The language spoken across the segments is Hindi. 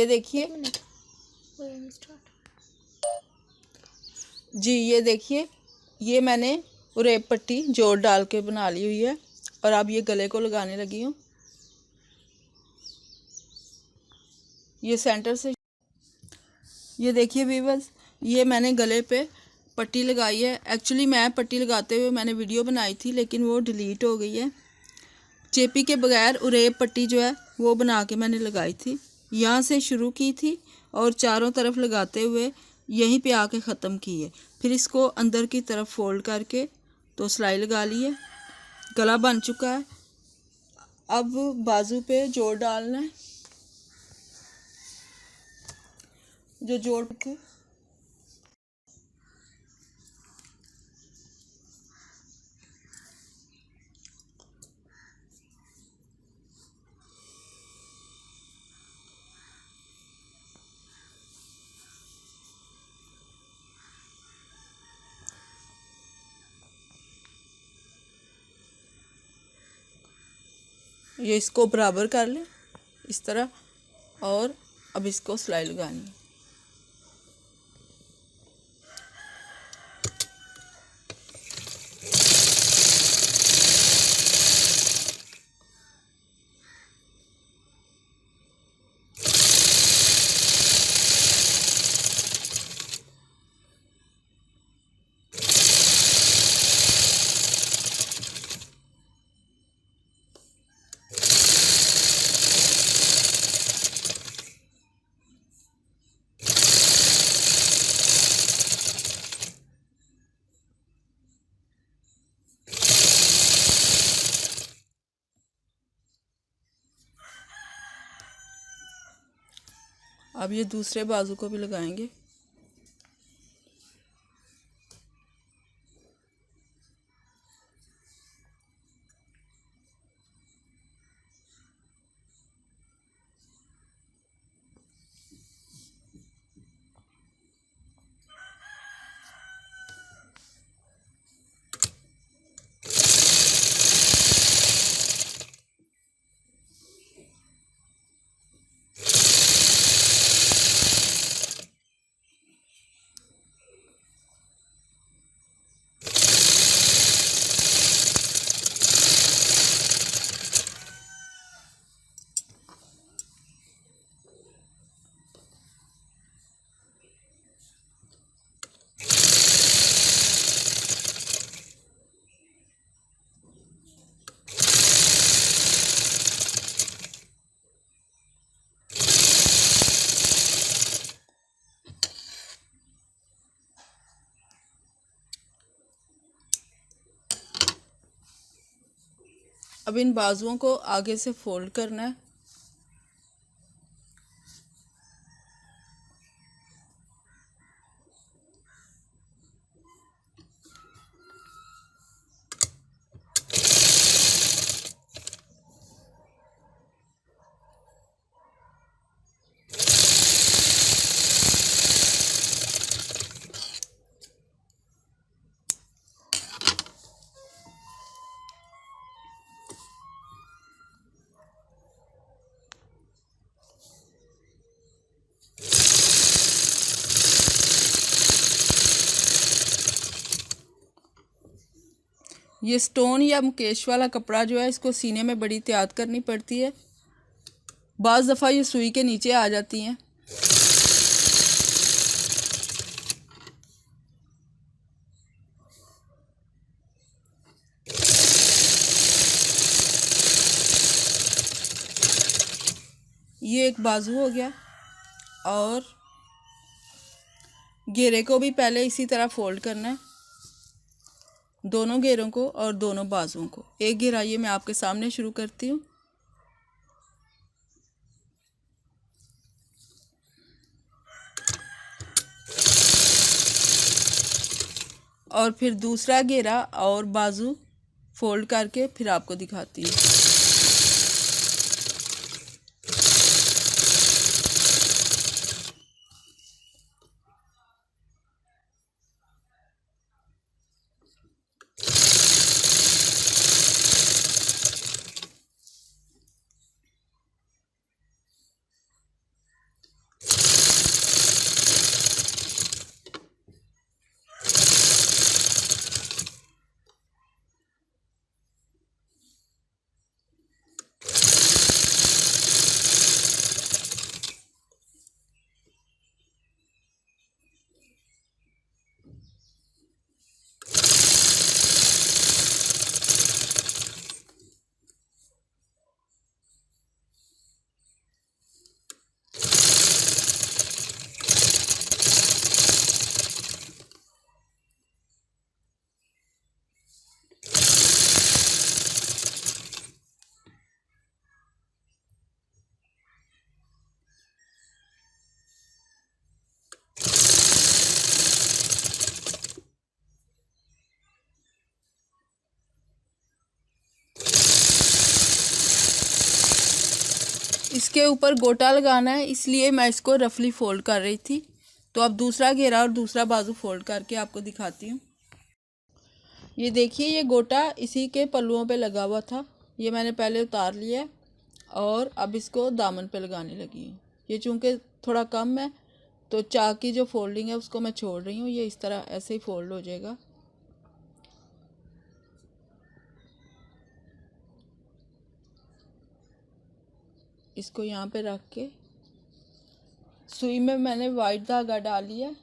ये देखिए जी, ये देखिए, ये मैंने उरेप पट्टी जोड़ डाल के बना ली हुई है और अब ये गले को लगाने लगी हूँ। ये सेंटर से, ये देखिए व्यूअर्स, ये मैंने गले पे पट्टी लगाई है। एक्चुअली मैं पट्टी लगाते हुए मैंने वीडियो बनाई थी, लेकिन वो डिलीट हो गई है। चेपी के बगैर उरेप पट्टी जो है वो बना के मैंने लगाई थी। यहाँ से शुरू की थी और चारों तरफ लगाते हुए यहीं पे आके ख़त्म की है। फिर इसको अंदर की तरफ फोल्ड करके तो सिलाई लगा ली है। गला बन चुका है। अब बाजू पे जोड़ डालना है, जो जोड़ के ये इसको बराबर कर लें इस तरह, और अब इसको सिलाई लगानी है। अब ये दूसरे बाजू को भी लगाएंगे। अब इन बाजुओं को आगे से फोल्ड करना है। ये स्टोन या मुकेश वाला कपड़ा जो है, इसको सीने में बड़ी एहतियात करनी पड़ती है। बाज़ दफ़ा ये सुई के नीचे आ जाती हैं। ये एक बाजू हो गया, और घेरे को भी पहले इसी तरह फोल्ड करना है, दोनों घेरों को और दोनों बाजुओं को। एक घेरा ये मैं आपके सामने शुरू करती हूँ, और फिर दूसरा घेरा और बाजू फोल्ड करके फिर आपको दिखाती हूँ। इसके ऊपर गोटा लगाना है, इसलिए मैं इसको रफली फोल्ड कर रही थी। तो अब दूसरा घेरा और दूसरा बाजू फोल्ड करके आपको दिखाती हूँ। ये देखिए, ये गोटा इसी के पल्लुओं पे लगा हुआ था, ये मैंने पहले उतार लिया है और अब इसको दामन पे लगाने लगी हूँ। ये चूँकि थोड़ा कम है तो चाक की जो फोल्डिंग है उसको मैं छोड़ रही हूँ। ये इस तरह ऐसे ही फोल्ड हो जाएगा। इसको यहाँ पे रख के सुई में मैंने वाइट धागा डाल लिया।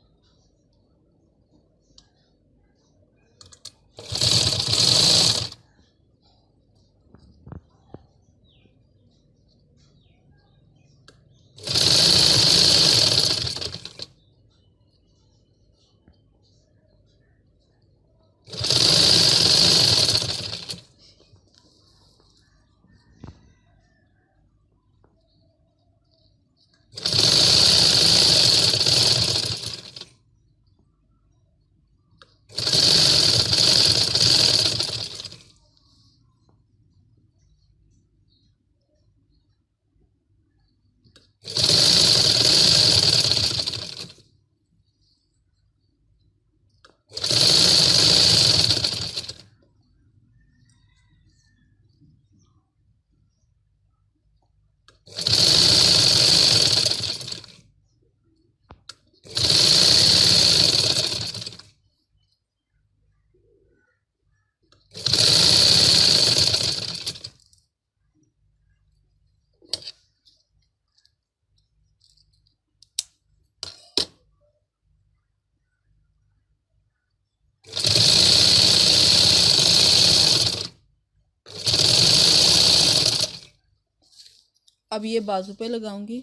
अब ये बाजू पे लगाऊंगी।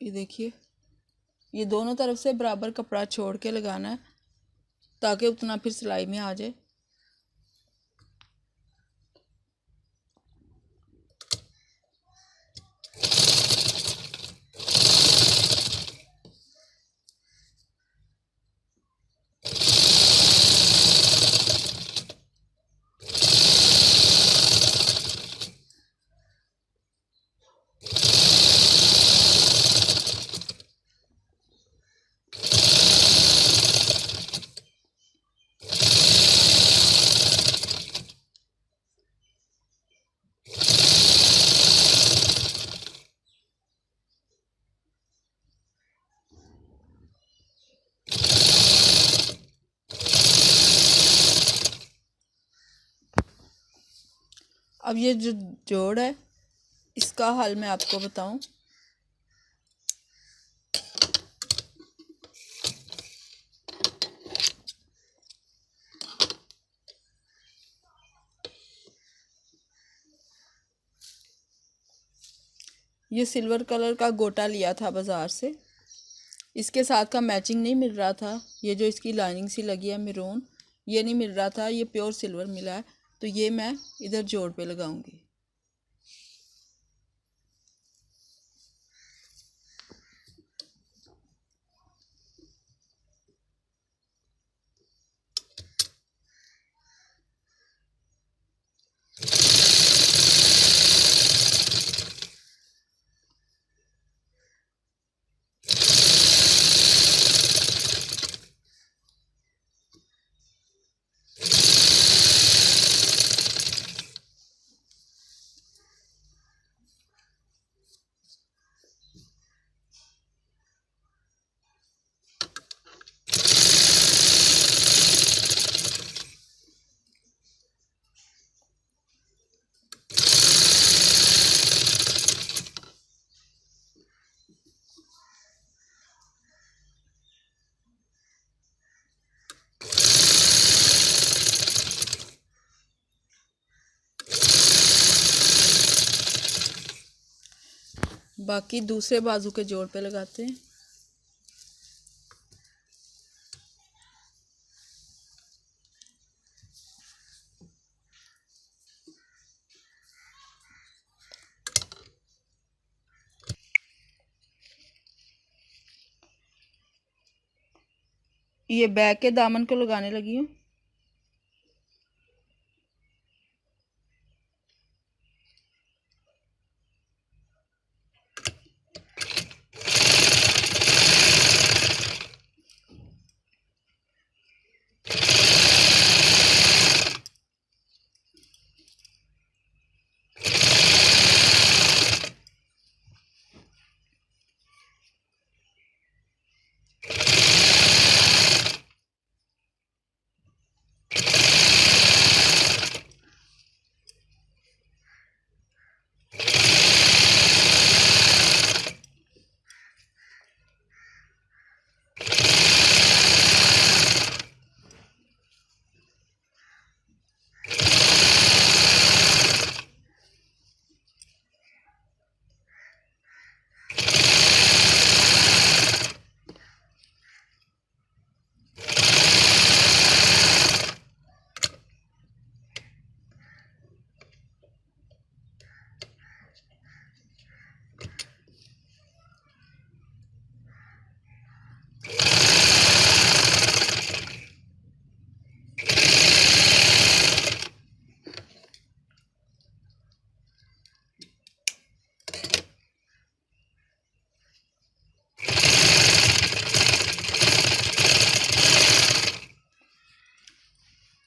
ये देखिए, ये दोनों तरफ से बराबर कपड़ा छोड़ के लगाना है ताकि उतना फिर सिलाई में आ जाए। अब ये जो जोड़ है इसका हल मैं आपको बताऊं। ये सिल्वर कलर का गोटा लिया था बाज़ार से, इसके साथ का मैचिंग नहीं मिल रहा था। ये जो इसकी लाइनिंग सी लगी है मैरून, ये नहीं मिल रहा था, ये प्योर सिल्वर मिला है। तो ये मैं इधर जोड़ पे लगाऊंगी। बाकी दूसरे बाजू के जोड़ पे लगाते हैं। ये बैक के दामन को लगाने लगी हूँ।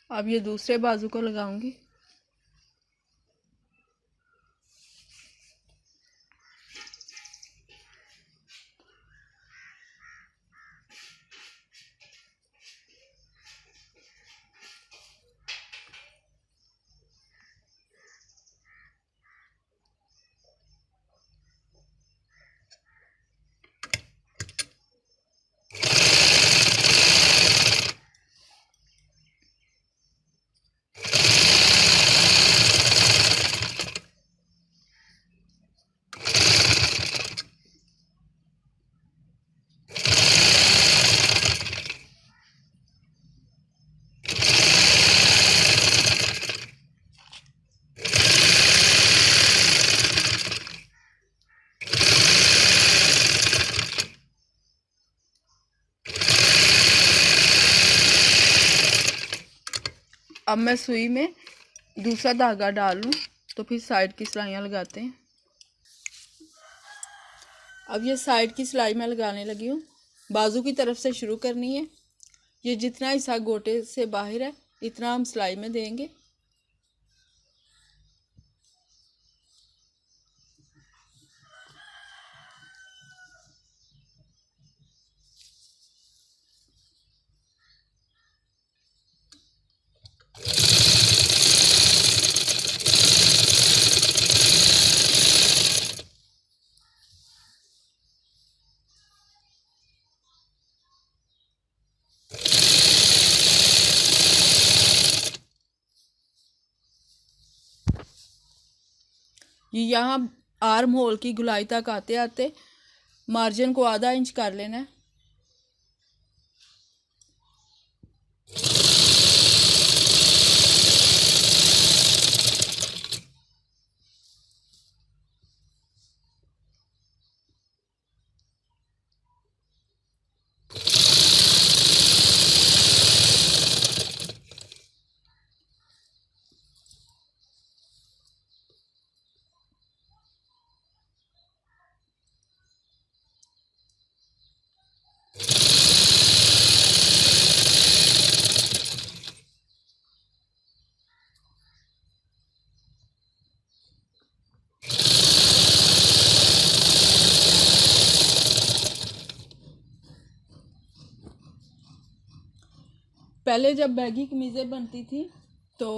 अब ये दूसरे बाजू को लगाऊंगी। अब मैं सुई में दूसरा धागा डाल लूँ तो फिर साइड की सिलाइयाँ लगाते हैं। अब ये साइड की सिलाई मैं लगाने लगी हूँ। बाजू की तरफ से शुरू करनी है। ये जितना हिस्सा गोटे से बाहर है इतना हम सिलाई में देंगे। ये यहाँ आर्म होल की गुलाई तक आते आते मार्जिन को आधा इंच कर लेना है। पहले जब बैगी कमीज़ें बनती थी तो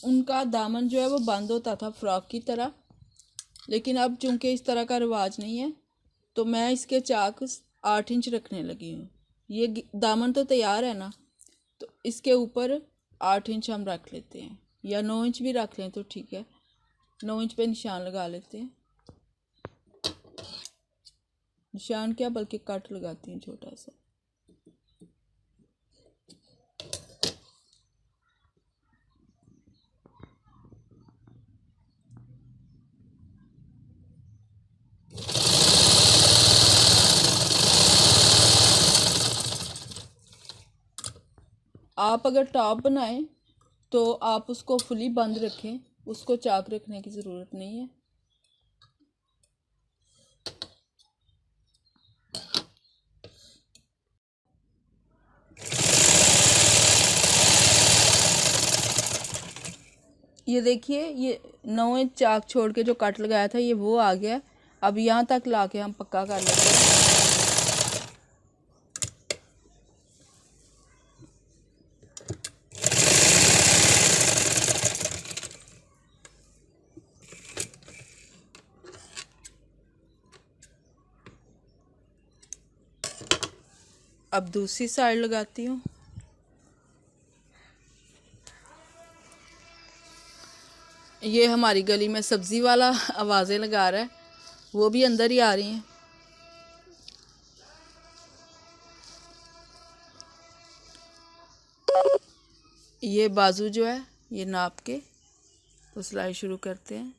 उनका दामन जो है वो बंद होता था फ्रॉक की तरह, लेकिन अब चूंकि इस तरह का रिवाज नहीं है तो मैं इसके चाक 8 इंच रखने लगी हूँ। ये दामन तो तैयार है ना, तो इसके ऊपर 8 इंच हम रख लेते हैं, या 9 इंच भी रख लें तो ठीक है। 9 इंच पे निशान लगा लेते हैं। निशान क्या बल्कि कट लगाती हैं छोटा सा। आप अगर टॉप बनाएं तो आप उसको फुली बंद रखें, उसको चाक रखने की ज़रूरत नहीं है। ये देखिए, ये 9 इंच चाक छोड़ के जो कट लगाया था ये वो आ गया। अब यहाँ तक लाके हम पक्का कर लेते हैं। अब दूसरी साइड लगाती हूँ। ये हमारी गली में सब्ज़ी वाला आवाज़ें लगा रहा है, वो भी अंदर ही आ रही हैं। ये बाजू जो है ये नाप के तो सिलाई शुरू करते हैं।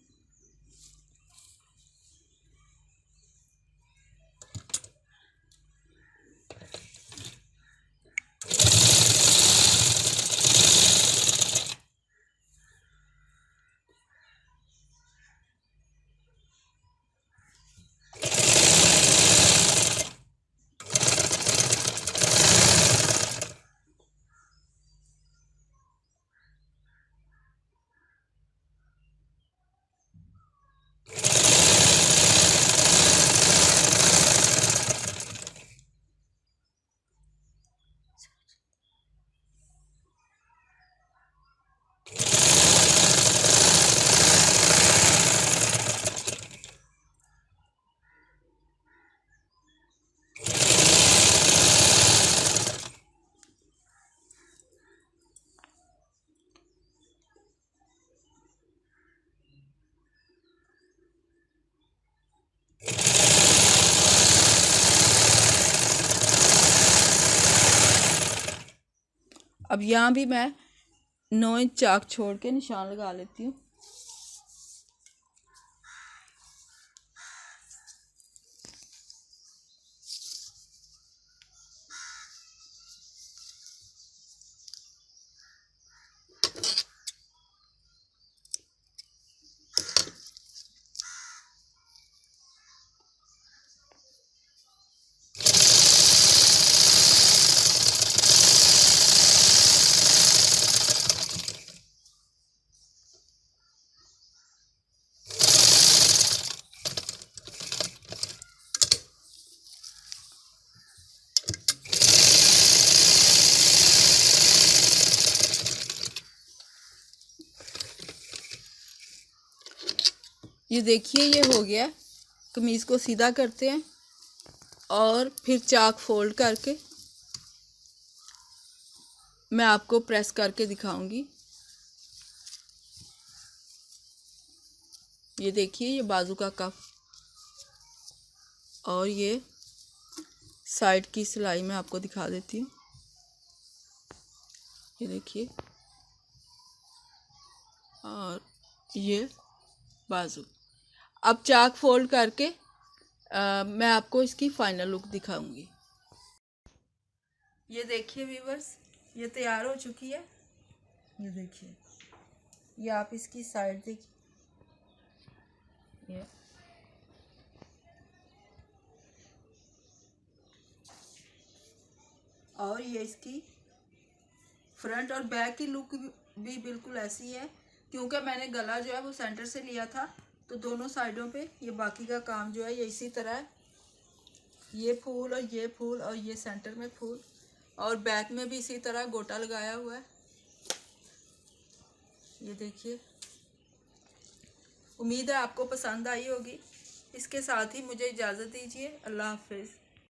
अब यहाँ भी मैं 9 इंच चाक छोड़ के निशान लगा लेती हूँ। ये देखिए ये हो गया। कमीज़ को सीधा करते हैं और फिर चाक फोल्ड करके मैं आपको प्रेस करके दिखाऊंगी। ये देखिए ये बाजू का कफ और ये साइड की सिलाई मैं आपको दिखा देती हूँ। ये देखिए और ये बाजू। अब चाक फोल्ड करके मैं आपको इसकी फाइनल लुक दिखाऊंगी। ये देखिए व्यूअर्स, ये तैयार हो चुकी है। ये देखिए, ये आप इसकी साइड देखिए, ये और ये इसकी फ्रंट और बैक की लुक भी बिल्कुल ऐसी है, क्योंकि मैंने गला जो है वो सेंटर से लिया था, तो दोनों साइडों पे ये बाकी का काम जो है ये इसी तरह है। ये फूल और ये फूल और ये सेंटर में फूल और बैक में भी इसी तरह गोटा लगाया हुआ है। ये देखिए, उम्मीद है आपको पसंद आई होगी। इसके साथ ही मुझे इजाज़त दीजिए। अल्लाह हाफिज़।